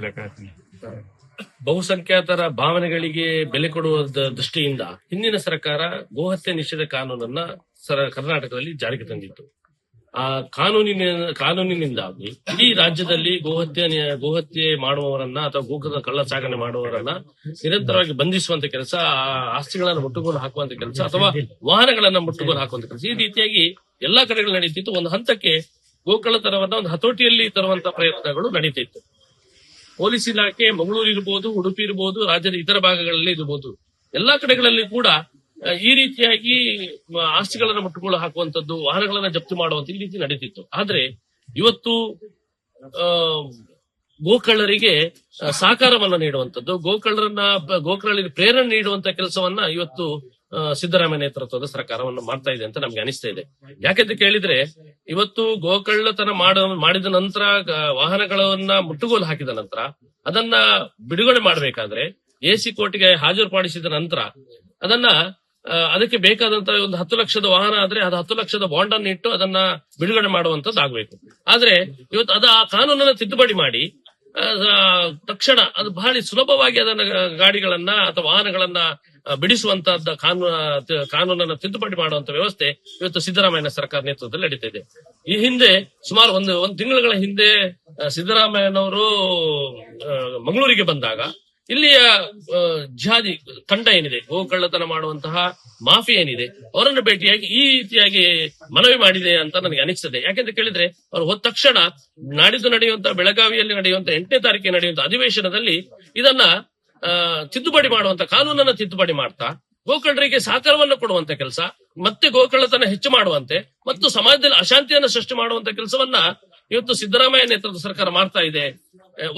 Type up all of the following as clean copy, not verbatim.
ಲೆಕ್ಕ. ಬಹುಸಂಖ್ಯಾತರ ಭಾವನೆಗಳಿಗೆ ಬೆಲೆ ಕೊಡುವ ದೃಷ್ಟಿಯಿಂದ ಹಿಂದಿನ ಸರ್ಕಾರ ಗೋಹತ್ಯೆ ನಿಷೇಧ ಕಾನೂನನ್ನ ಕರ್ನಾಟಕದಲ್ಲಿ ಜಾರಿಗೆ ತಂದಿತ್ತು. ಆ ಕಾನೂನಿನಿಂದಾಗಿ ಇಡೀ ರಾಜ್ಯದಲ್ಲಿ ಗೋಹತ್ಯೆ ಮಾಡುವವರನ್ನ ಅಥವಾ ಗೋಕದ ಕಳ್ಳ ಸಾಗಣೆ ಮಾಡುವವರನ್ನ ನಿರಂತರವಾಗಿ ಬಂಧಿಸುವಂತ ಕೆಲಸ, ಆಸ್ತಿಗಳನ್ನ ಮುಟ್ಟುಗೋಲು ಹಾಕುವಂತ ಕೆಲಸ ಅಥವಾ ವಾಹನಗಳನ್ನ ಮುಟ್ಟುಗೋಲು ಹಾಕುವಂತ ಕೆಲಸ, ಈ ರೀತಿಯಾಗಿ ಎಲ್ಲಾ ಕಡೆಗಳು ನಡೀತಿತ್ತು. ಒಂದು ಹಂತಕ್ಕೆ ಗೋಕಳ್ಳತನವನ್ನ ಒಂದು ಹತೋಟಿಯಲ್ಲಿ ತರುವಂತ ಪ್ರಯತ್ನಗಳು ನಡೀತಿತ್ತು. ಪೊಲೀಸ್ ಇಲಾಖೆ ಮಂಗಳೂರು ಇರಬಹುದು, ಉಡುಪಿ ಇರಬಹುದು, ರಾಜ್ಯದ ಇತರ ಭಾಗಗಳಲ್ಲಿ ಇರಬಹುದು, ಎಲ್ಲಾ ಕಡೆಗಳಲ್ಲಿ ಕೂಡ ಈ ರೀತಿಯಾಗಿ ಆಸ್ತಿಗಳನ್ನ ಮುಟ್ಟುಗೋಲು ಹಾಕುವಂತದ್ದು, ವಾಹನಗಳನ್ನ ಜಪ್ತಿ ಮಾಡುವಂತ ಈ ರೀತಿ ನಡೀತಿತ್ತು. ಆದ್ರೆ ಇವತ್ತು ಗೋಕಳ್ಳರಿಗೆ ಸಹಕಾರವನ್ನ ನೀಡುವಂತದ್ದು, ಗೋಕಳ್ಳರಿಗೆ ಪ್ರೇರಣೆ ನೀಡುವಂತ ಕೆಲಸವನ್ನ ಇವತ್ತು ಸಿದ್ದರಾಮಯ್ಯ ನೇತೃತ್ವದ ಸರ್ಕಾರವನ್ನು ಮಾಡ್ತಾ ಇದೆ ಅಂತ ನಮ್ಗೆ ಅನಿಸ್ತಾ ಇದೆ. ಯಾಕೆಂತ ಕೇಳಿದ್ರೆ, ಇವತ್ತು ಗೋಕಳ್ಳತನ ಮಾಡಿದ ನಂತರ, ವಾಹನಗಳನ್ನ ಮುಟ್ಟುಗೋಲು ಹಾಕಿದ ನಂತರ ಅದನ್ನ ಬಿಡುಗಡೆ ಮಾಡಬೇಕಾದ್ರೆ ಎಸಿ ಕೋರ್ಟ್ಗೆ ಹಾಜರುಪಡಿಸಿದ ನಂತರ ಅದಕ್ಕೆ ಬೇಕಾದಂತ ಒಂದು 10 ಲಕ್ಷದ ವಾಹನ ಆದ್ರೆ ಅದು 10 ಲಕ್ಷದ ಬಾಂಡ್ ಅನ್ನು ಇಟ್ಟು ಅದನ್ನ ಬಿಡುಗಡೆ ಮಾಡುವಂತದ್ದು ಆಗ್ಬೇಕು. ಆದ್ರೆ ಇವತ್ತು ಆ ಕಾನೂನನ್ನ ತಿದ್ದುಪಡಿ ಮಾಡಿ ತಕ್ಷಣ ಅದು ಬಹಳ ಸುಲಭವಾಗಿ ಅದನ್ನ ಗಾಡಿಗಳನ್ನ ಅಥವಾ ವಾಹನಗಳನ್ನ ಬಿಡಿಸುವಂತಹದ್ದ ಕಾನೂನನ್ನ ತಿದ್ದುಪಡಿ ಮಾಡುವಂತ ವ್ಯವಸ್ಥೆ ಇವತ್ತು ಸಿದ್ದರಾಮಯ್ಯ ಸರ್ಕಾರ ನೇತೃತ್ವದಲ್ಲಿ ನಡೀತಾ ಇದೆ. ಈ ಹಿಂದೆ ಸುಮಾರು ಒಂದು ತಿಂಗಳ ಹಿಂದೆ ಸಿದ್ದರಾಮಯ್ಯನವರು ಮಂಗಳೂರಿಗೆ ಬಂದಾಗ ಇಲ್ಲಿಯ ಜಿಹಾದಿ ತಂಡ ಏನಿದೆ, ಗೋಕಳ್ಳತನ ಮಾಡುವಂತಹ ಮಾಫಿ ಏನಿದೆ, ಅವರನ್ನು ಭೇಟಿಯಾಗಿ ಈ ರೀತಿಯಾಗಿ ಮನವಿ ಮಾಡಿದೆ ಅಂತ ನನಗೆ ಅನಿಸ್ತದೆ. ಯಾಕೆಂತ ಕೇಳಿದ್ರೆ, ಅವರು ಹೋದ ತಕ್ಷಣ ನಾಡಿದ್ದು ನಡೆಯುವಂತಹ ಬೆಳಗಾವಿಯಲ್ಲಿ ನಡೆಯುವಂತ 8ನೇ ತಾರೀಕಿಗೆ ನಡೆಯುವಂತ ಅಧಿವೇಶನದಲ್ಲಿ ಇದನ್ನ ತಿದ್ದುಪಡಿ ಮಾಡುವಂತ ಕಾನೂನನ್ನ ತಿದ್ದುಪಡಿ ಮಾಡ್ತಾ ಗೋಕಳ್ಳರಿಗೆ ಸಹಕಾರವನ್ನು ಕೊಡುವಂತ ಕೆಲಸ, ಮತ್ತೆ ಗೋಕಳ್ಳತನ ಹೆಚ್ಚು ಮಾಡುವಂತೆ ಮತ್ತು ಸಮಾಜದಲ್ಲಿ ಅಶಾಂತಿಯನ್ನು ಸೃಷ್ಟಿ ಮಾಡುವಂತ ಕೆಲಸವನ್ನ ಇವತ್ತು ಸಿದ್ದರಾಮಯ್ಯ ನೇತೃತ್ವದ ಸರ್ಕಾರ ಮಾಡ್ತಾ ಇದೆ.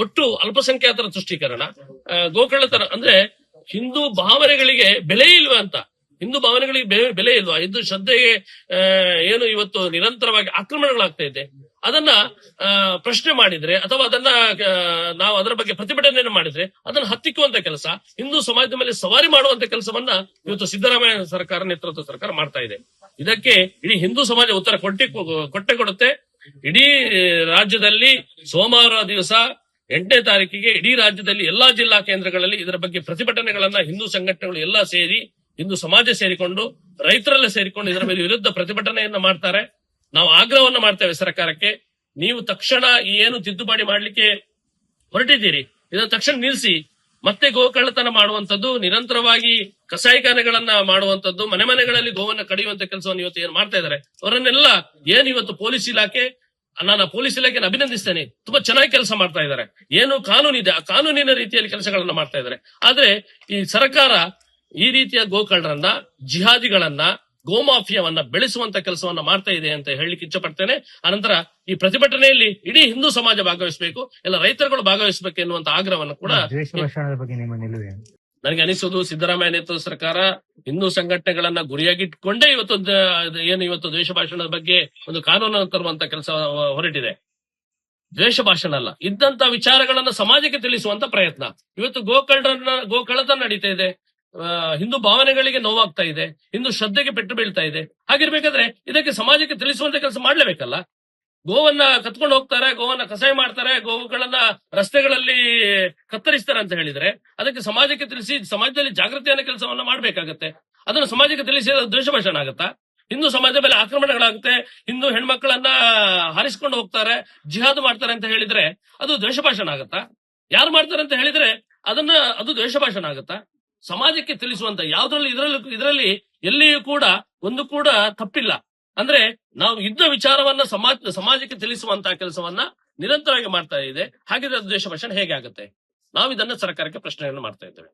ಒಟ್ಟು ಅಲ್ಪಸಂಖ್ಯಾತರ ತುಷ್ಟೀಕರಣ, ಗೋಕಳ್ಳತನ ಅಂದ್ರೆ ಹಿಂದೂ ಭಾವನೆಗಳಿಗೆ ಬೆಲೆ ಇಲ್ವಾ ಅಂತ, ಹಿಂದೂ ಭಾವನೆಗಳಿಗೆ ಬೆಲೆ ಇಲ್ವಾ, ಹಿಂದೂ ಶ್ರದ್ಧೆಗೆ ಏನು ಇವತ್ತು ನಿರಂತರವಾಗಿ ಆಕ್ರಮಣಗಳಾಗ್ತಾ ಇದೆ, ಅದನ್ನ ಪ್ರಶ್ನೆ ಮಾಡಿದ್ರೆ ಅಥವಾ ಅದನ್ನ ನಾವು ಅದರ ಬಗ್ಗೆ ಪ್ರತಿಭಟನೆಯನ್ನು ಮಾಡಿದ್ರೆ ಅದನ್ನ ಹತ್ತಿಕ್ಕುವಂತ ಕೆಲಸ, ಹಿಂದೂ ಸಮಾಜದ ಮೇಲೆ ಸವಾರಿ ಮಾಡುವಂತ ಕೆಲಸವನ್ನ ಇವತ್ತು ಸಿದ್ದರಾಮಯ್ಯ ಸರ್ಕಾರ ನೇತೃತ್ವ ಸರ್ಕಾರ ಮಾಡ್ತಾ ಇದೆ. ಇದಕ್ಕೆ ಇಡೀ ಹಿಂದೂ ಸಮಾಜ ಉತ್ತರ ಕೊಟ್ಟೆ ಕೊಡುತ್ತೆ. ಇಡೀ ರಾಜ್ಯದಲ್ಲಿ ಸೋಮವಾರ ದಿವಸ 8ನೇ ತಾರೀಕಿಗೆ ಇಡೀ ರಾಜ್ಯದಲ್ಲಿ ಎಲ್ಲಾ ಜಿಲ್ಲಾ ಕೇಂದ್ರಗಳಲ್ಲಿ ಇದರ ಬಗ್ಗೆ ಪ್ರತಿಭಟನೆಗಳನ್ನ ಹಿಂದೂ ಸಂಘಟನೆಗಳು ಎಲ್ಲಾ ಸೇರಿ, ಹಿಂದೂ ಸಮಾಜ ಸೇರಿಕೊಂಡು, ರೈತರೆಲ್ಲ ಸೇರಿಕೊಂಡು ಇದರ ಮೇಲೆ ವಿರುದ್ಧ ಪ್ರತಿಭಟನೆಯನ್ನ ಮಾಡ್ತಾರೆ. ನಾವು ಆಗ್ರಹವನ್ನ ಮಾಡ್ತೇವೆ ಸರ್ಕಾರಕ್ಕೆ, ನೀವು ತಕ್ಷಣ ಏನು ತಿದ್ದುಪಡಿ ಮಾಡ್ಲಿಕ್ಕೆ ಹೊರಟಿದ್ದೀರಿ ಇದನ್ನ ತಕ್ಷಣ ನಿಲ್ಲಿಸಿ. ಮತ್ತೆ ಗೋಕಳ್ಳತನ ಮಾಡುವಂತದ್ದು, ನಿರಂತರವಾಗಿ ಕಸಾಯಿಖಾನೆಗಳನ್ನ ಮಾಡುವಂತದ್ದು, ಮನೆಗಳಲ್ಲಿ ಗೋವನ್ನ ಕಡಿಯುವಂತ ಕೆಲಸವನ್ನು ಇವತ್ತು ಏನ್ ಮಾಡ್ತಾ ಇದ್ದಾರೆ, ಅವರನ್ನೆಲ್ಲ ಏನು ಇವತ್ತು ಪೊಲೀಸ್ ಇಲಾಖೆ, ನಾನು ಪೊಲೀಸ್ ಇಲಾಖೆಯನ್ನು ಅಭಿನಂದಿಸ್ತೇನೆ, ತುಂಬಾ ಚೆನ್ನಾಗಿ ಕೆಲಸ ಮಾಡ್ತಾ ಇದ್ದಾರೆ. ಏನು ಕಾನೂನಿದೆ ಆ ಕಾನೂನಿನ ರೀತಿಯಲ್ಲಿ ಕೆಲಸಗಳನ್ನ ಮಾಡ್ತಾ ಇದ್ದಾರೆ. ಆದ್ರೆ ಈ ಸರ್ಕಾರ ಈ ರೀತಿಯ ಗೋಕಳ್ಳರನ್ನ, ಜಿಹಾದಿಗಳನ್ನ, ಗೋಮಾಫಿಯಾವನ್ನ ಬೆಳೆಸುವಂತ ಕೆಲಸವನ್ನ ಮಾಡ್ತಾ ಇದೆ ಅಂತ ಹೇಳಲಿಕ್ಕೆ ಇಚ್ಛೆ ಪಡ್ತೇನೆ. ಅನಂತರ ಈ ಪ್ರತಿಭಟನೆಯಲ್ಲಿ ಇಡೀ ಹಿಂದೂ ಸಮಾಜ ಭಾಗವಹಿಸಬೇಕು, ಎಲ್ಲ ರೈತರುಗಳು ಭಾಗವಹಿಸಬೇಕು ಎನ್ನುವಂತ ಆಗ್ರಹವನ್ನು ಕೂಡ ನನಗೆ ಅನಿಸುವುದು. ಸಿದ್ದರಾಮಯ್ಯ ನೇತೃತ್ವದ ಸರ್ಕಾರ ಹಿಂದೂ ಸಂಘಟನೆಗಳನ್ನ ಗುರಿಯಾಗಿಟ್ಕೊಂಡೇ ಇವತ್ತು ದ್ವೇಷ ಭಾಷಣದ ಬಗ್ಗೆ ಒಂದು ಕಾನೂನನ್ನು ತರುವಂತ ಕೆಲಸ ಹೊರಟಿದೆ. ದ್ವೇಷ ಭಾಷಣ ಅಲ್ಲ, ಇದ್ದಂತ ವಿಚಾರಗಳನ್ನ ಸಮಾಜಕ್ಕೆ ತಿಳಿಸುವಂತ ಪ್ರಯತ್ನ. ಇವತ್ತು ಗೋಕಳ್ಳತನ ನಡೀತಾ ಇದೆ, ಹಿಂದೂ ಭಾವನೆಗಳಿಗೆ ನೋವಾಗ್ತಾ ಇದೆ, ಹಿಂದೂ ಶ್ರದ್ಧೆಗೆ ಪೆಟ್ಟು ಬೀಳ್ತಾ ಇದೆ. ಹಾಗಿರ್ಬೇಕಾದ್ರೆ ಇದಕ್ಕೆ ಸಮಾಜಕ್ಕೆ ತಿಳಿಸುವಂತ ಕೆಲಸ ಮಾಡ್ಲೇಬೇಕಲ್ಲ. ಗೋವನ್ನ ಕತ್ಕೊಂಡು ಹೋಗ್ತಾರೆ, ಗೋವನ್ನ ಕಸಾಯ ಮಾಡ್ತಾರೆ, ಗೋವುಗಳನ್ನ ರಸ್ತೆಗಳಲ್ಲಿ ಕತ್ತರಿಸ್ತಾರೆ ಅಂತ ಹೇಳಿದ್ರೆ ಅದಕ್ಕೆ ಸಮಾಜಕ್ಕೆ ತಿಳಿಸಿ ಸಮಾಜದಲ್ಲಿ ಜಾಗೃತಿಯನ್ನ ಕೆಲಸವನ್ನ ಮಾಡ್ಬೇಕಾಗತ್ತೆ. ಅದನ್ನು ಸಮಾಜಕ್ಕೆ ತಿಳಿಸಿ ದ್ವೇಷ ಭಾಷಣ ಆಗತ್ತಾ? ಹಿಂದೂ ಸಮಾಜದ ಮೇಲೆ ಆಕ್ರಮಣಗಳಾಗುತ್ತೆ, ಹಿಂದೂ ಹೆಣ್ಮಕ್ಳನ್ನ ಹಾರಿಸ್ಕೊಂಡು ಹೋಗ್ತಾರೆ, ಜಿಹಾದ್ ಮಾಡ್ತಾರೆ ಅಂತ ಹೇಳಿದ್ರೆ ಅದು ದ್ವೇಷ ಭಾಷಣ ಆಗತ್ತಾ? ಯಾರು ಮಾಡ್ತಾರೆ ಅಂತ ಹೇಳಿದ್ರೆ ಅದು ದ್ವೇಷ ಭಾಷಣ ಆಗತ್ತಾ? ಸಮಾಜಕ್ಕೆ ತಿಳಿಸುವಂತ ಇದರಲ್ಲಿ ಎಲ್ಲಿಯೂ ಕೂಡ ಒಂದು ಕೂಡ ತಪ್ಪಿಲ್ಲ. ಅಂದ್ರೆ ನಾವು ಇದ್ದ ವಿಚಾರವನ್ನ ಸಮಾಜಕ್ಕೆ ತಿಳಿಸುವಂತಹ ಕೆಲಸವನ್ನ ನಿರಂತರವಾಗಿ ಮಾಡ್ತಾ ಇದೆ. ಹಾಗಿದ್ರೆ ದ್ವೇಷ ಭಾಷಣ ಹೇಗೆ ಆಗುತ್ತೆ? ನಾವು ಇದನ್ನ ಸರ್ಕಾರಕ್ಕೆ ಪ್ರಶ್ನೆಯನ್ನು ಮಾಡ್ತಾ ಇದ್ದೇವೆ.